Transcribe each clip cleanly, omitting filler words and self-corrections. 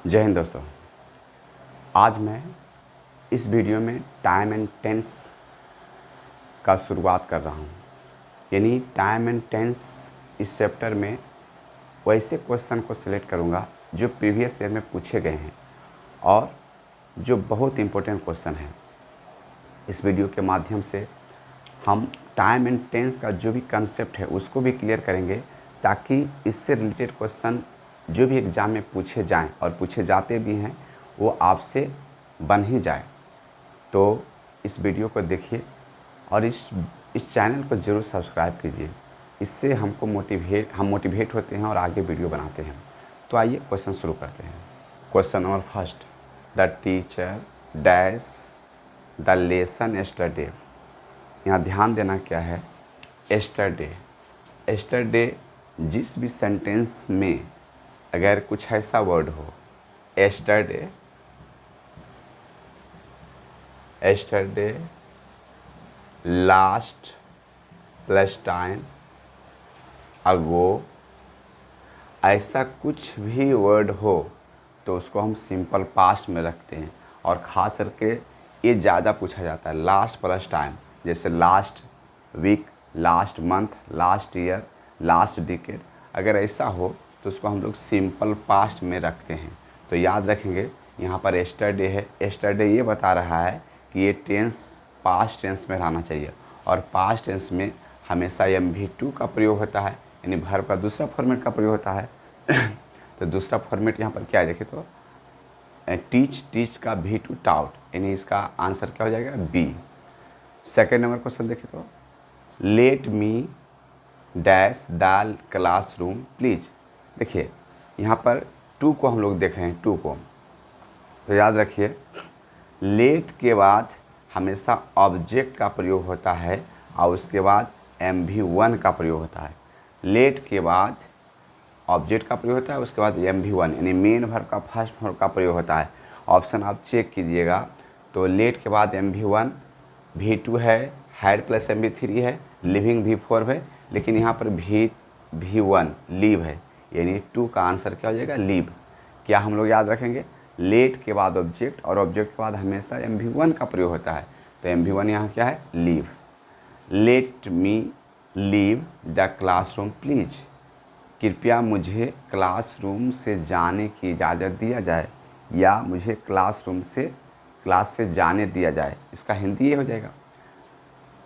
जय हिंद दोस्तों। आज मैं इस वीडियो में टाइम एंड टेंस का शुरुआत कर रहा हूँ। यानी टाइम एंड टेंस इस चैप्टर में वैसे क्वेश्चन को सिलेक्ट करूँगा जो प्रीवियस ईयर में पूछे गए हैं और जो बहुत इम्पोर्टेंट क्वेश्चन है। इस वीडियो के माध्यम से हम टाइम एंड टेंस का जो भी कंसेप्ट है उसको भी क्लियर करेंगे, ताकि इससे रिलेटेड क्वेश्चन जो भी एग्ज़ाम में पूछे जाएं और पूछे जाते भी हैं वो आपसे बन ही जाए। तो इस वीडियो को देखिए और इस चैनल को ज़रूर सब्सक्राइब कीजिए। इससे हम मोटिवेट होते हैं और आगे वीडियो बनाते हैं। तो आइए क्वेश्चन शुरू करते हैं। Question number first, the teacher dash the lesson yesterday. यहाँ ध्यान देना क्या है, एस्टरडे जिस भी सेंटेंस में अगर कुछ ऐसा वर्ड हो, yesterday last plus time ago, ऐसा कुछ भी वर्ड हो तो उसको हम सिंपल पास्ट में रखते हैं। और ख़ास करके ये ज़्यादा पूछा जाता है, लास्ट प्लस टाइम, जैसे last week, last month, last year, last decade. अगर ऐसा हो तो उसको हम लोग सिंपल पास्ट में रखते हैं। तो याद रखेंगे, यहाँ पर एस्टरडे है। एस्टरडे ये बता रहा है कि ये टेंस पास्ट टेंस में रहना चाहिए और पास्ट टेंस में हमेशा MV2 का प्रयोग होता है, यानी वर्ब का दूसरा फॉर्मेट का प्रयोग होता है। तो दूसरा फॉर्मेट यहाँ पर क्या है, देखिए तो टीच का V2 टाउट, यानी इसका आंसर क्या हो जाएगा, B। सेकेंड नंबर क्वेश्चन देखिए तो, let me dash the classroom please. देखिए यहाँ पर टू को हम लोग देख रहे हैं, टू को। तो याद रखिए, लेट के बाद हमेशा ऑब्जेक्ट का प्रयोग होता है और उसके बाद MV1 का प्रयोग होता है। लेट के बाद ऑब्जेक्ट का प्रयोग होता है, उसके बाद MV1 यानी मेन वर्ब का फर्स्ट वर्ब का प्रयोग होता है। ऑप्शन आप चेक कीजिएगा तो लेट के बाद MV1, V2 है, हैड प्लस MV3 है, लिविंग V4 है, लेकिन यहाँ पर V1 लीव है, यानी 2 का आंसर क्या हो जाएगा, लीव। क्या हम लोग याद रखेंगे, लेट के बाद ऑब्जेक्ट और ऑब्जेक्ट के बाद हमेशा MV1 का प्रयोग होता है। तो MV1 यहाँ क्या है, leave. Let me leave the classroom please, कृपया मुझे क्लासरूम से जाने की इजाज़त दिया जाए, या मुझे क्लास से जाने दिया जाए। इसका हिंदी ये हो जाएगा।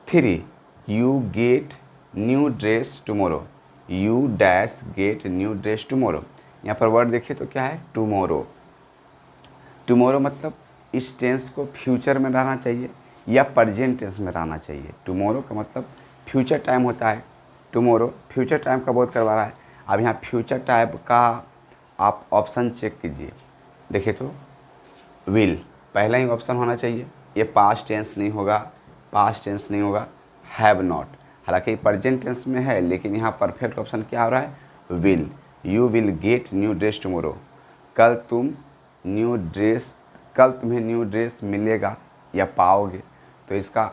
3, you get new dress tomorrow, you dash get new dress tomorrow. यहाँ पर वर्ड देखिए तो क्या है, टुमारो। टुमारो मतलब इस टेंस को फ्यूचर में रहना चाहिए या प्रेजेंट टेंस में रहना चाहिए। टुमारो का मतलब फ्यूचर टाइम होता है। टुमारो फ्यूचर टाइम का बोध करवा रहा है। अब यहाँ फ्यूचर टाइम का आप ऑप्शन चेक कीजिए, देखिए तो विल पहला ही ऑप्शन होना चाहिए। ये पास्ट टेंस नहीं होगा, हैव नॉट। हालांकि प्रेजेंट टेंस में है, लेकिन यहाँ परफेक्ट ऑप्शन क्या हो रहा है, will. You will get new dress tomorrow, कल तुम्हें न्यू ड्रेस मिलेगा या पाओगे। तो इसका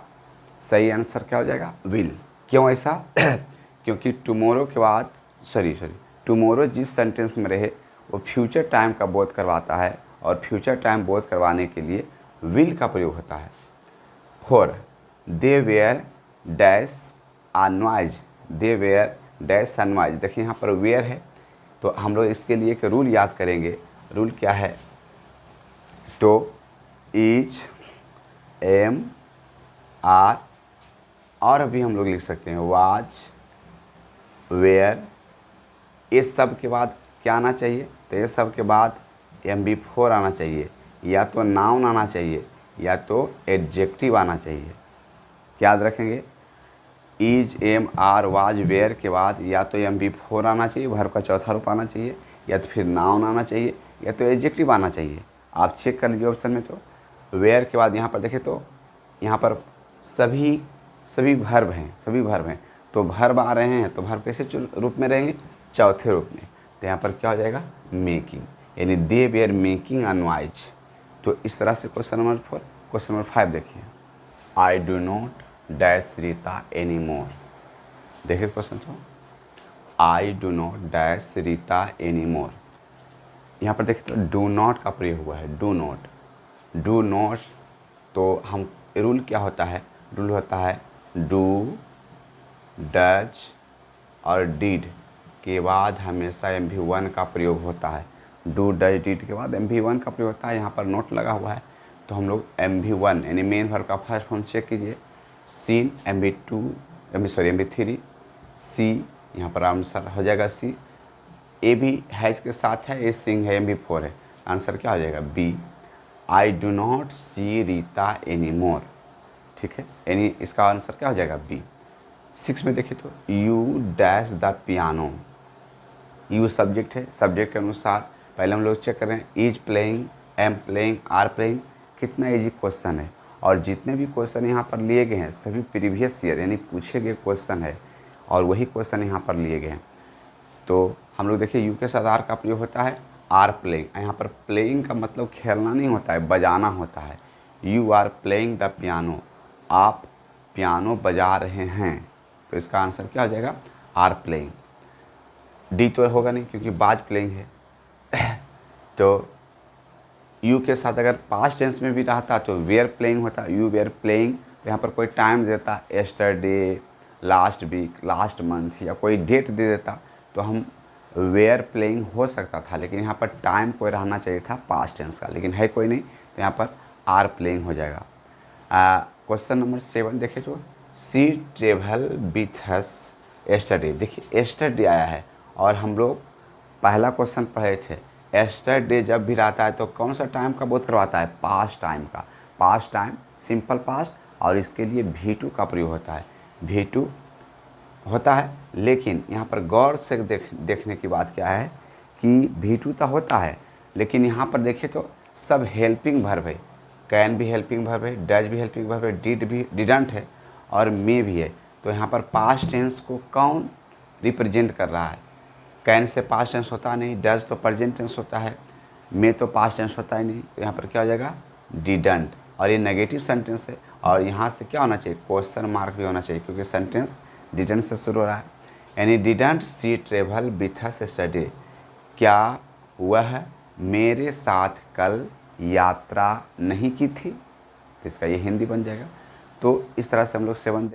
सही आंसर क्या हो जाएगा, विल। क्यों ऐसा क्योंकि टुमारो के बाद टुमारो जिस सेंटेंस में रहे वो फ्यूचर टाइम का बोध करवाता है, और फ्यूचर टाइम बोध करवाने के लिए विल का प्रयोग होता है। 4, they were dash unwise, they were dash unwise. देखिए यहाँ पर वेयर है, तो हम लोग इसके लिए एक रूल याद करेंगे। रूल क्या है, तो इज, एम, आर, और अभी हम लोग लिख सकते हैं वाज, वेयर। ये सब के बाद क्या आना चाहिए, तो ये सब के बाद MV4 आना चाहिए, या तो नाउन आना चाहिए या तो एडजेक्टिव आना चाहिए। याद रखेंगे, is, am, are, was, were के बाद या तो MV4 आना चाहिए, वर्ब का चौथा रूप आना चाहिए, या तो फिर नाउन आना चाहिए, या तो एडजेक्टिव आना चाहिए। आप चेक कर लीजिए ऑप्शन में। तो वेयर के बाद यहाँ पर देखिए तो यहाँ पर सभी वर्ब हैं, तो वर्ब आ रहे हैं, तो वर्ब कैसे रूप में रहेंगे, चौथे रूप में। तो यहाँ पर क्या हो जाएगा, मेकिंग, यानी दे वेयर मेकिंग अनवाइज। तो इस तरह से क्वेश्चन नंबर 4। क्वेश्चन नंबर 5 देखिए, आई do not dash Rita any मोर। देखिए क्वेश्चन तो, आई do not dash Rita any मोर। यहाँ पर देखिए तो डू नॉट का प्रयोग हुआ है, डू नॉट। तो हम रूल क्या होता है, रूल होता है डू, डज और डिड के बाद हमेशा MV1 का प्रयोग होता है। डू डज डिड के बाद MV1 का प्रयोग होता है। यहाँ पर नोट लगा हुआ है तो हम लोग MV1 यानी मेन वर्ब का फर्स्ट फॉर्म चेक कीजिए, सीन MV3, सी यहाँ पर आंसर हो जाएगा सी। ए भी है इसके साथ है, ए सिंग है, MV4 है, आंसर क्या हो जाएगा B. I do not see Rita any more, ठीक है, यानी इसका आंसर क्या हो जाएगा बी। 6 में देखिए तो you dash the piano, you subject है, सब्जेक्ट के अनुसार पहले हम लोग चेक कर रहे हैं is playing, am playing, are playing, कितना इजी क्वेश्चन है। और जितने भी क्वेश्चन यहाँ पर लिए गए हैं सभी प्रीवियस ईयर यानी पूछे गए क्वेश्चन है और वही क्वेश्चन यहाँ पर लिए गए हैं। तो हम लोग देखिए यू के साथ आर का प्रयोग होता है, आर प्लेइंग। यहाँ पर प्लेइंग का मतलब खेलना नहीं होता है, बजाना होता है। You are playing the piano, आप पियानो बजा रहे हैं, तो इसका आंसर क्या हो जाएगा आर प्लेइंग। डी तो होगा नहीं क्योंकि बाज प्लेइंग है। तो यू के साथ अगर पास्ट टेंस में भी रहता तो वेयर प्लेइंग होता, यू वेयर प्लेइंग। तो यहाँ पर कोई टाइम देता, yesterday, last week, last month या कोई डेट दे देता तो हम वेयर प्लेइंग हो सकता था, लेकिन यहाँ पर टाइम कोई रहना चाहिए था पास्ट टेंस का, लेकिन है कोई नहीं तो यहाँ पर आर प्लेइंग हो जाएगा। क्वेश्चन नंबर 7 देखिए जो सी ट्रेवल विथ हस यस्टरडे। देखिए यस्टरडे आया है और हम लोग पहला क्वेश्चन पढ़े थे, यस्टरडे जब भी रहता है तो कौन सा टाइम का बोध करवाता है, पास्ट टाइम का। पास्ट टाइम सिंपल पास्ट और इसके लिए V2 का प्रयोग होता है, V2 होता है। लेकिन यहाँ पर गौर से देखने की बात क्या है कि V2 तो होता है लेकिन यहाँ पर देखिए तो सब हेल्पिंग वर्ब है, कैन भी हेल्पिंग वर्ब है, डज भी हेल्पिंग वर्ब है, डिड भी, डिडंट है और मे भी है। तो यहाँ पर पास्ट टेंस को कौन रिप्रेजेंट कर रहा है, कैन से पास्ट टेंस होता नहीं, डज तो प्रेजेंट टेंस होता है, मे तो पास्ट टेंस होता ही नहीं, तो यहाँ पर क्या हो जाएगा डिडंट। और ये नेगेटिव सेंटेंस है और यहाँ से क्या होना चाहिए क्वेश्चन मार्क भी होना चाहिए क्योंकि सेंटेंस डिडंट से शुरू हो रहा है। यानी didn't see travel with us yesterday, क्या वह मेरे साथ कल यात्रा नहीं की थी, तो इसका ये हिंदी बन जाएगा। तो इस तरह से हम लोग 7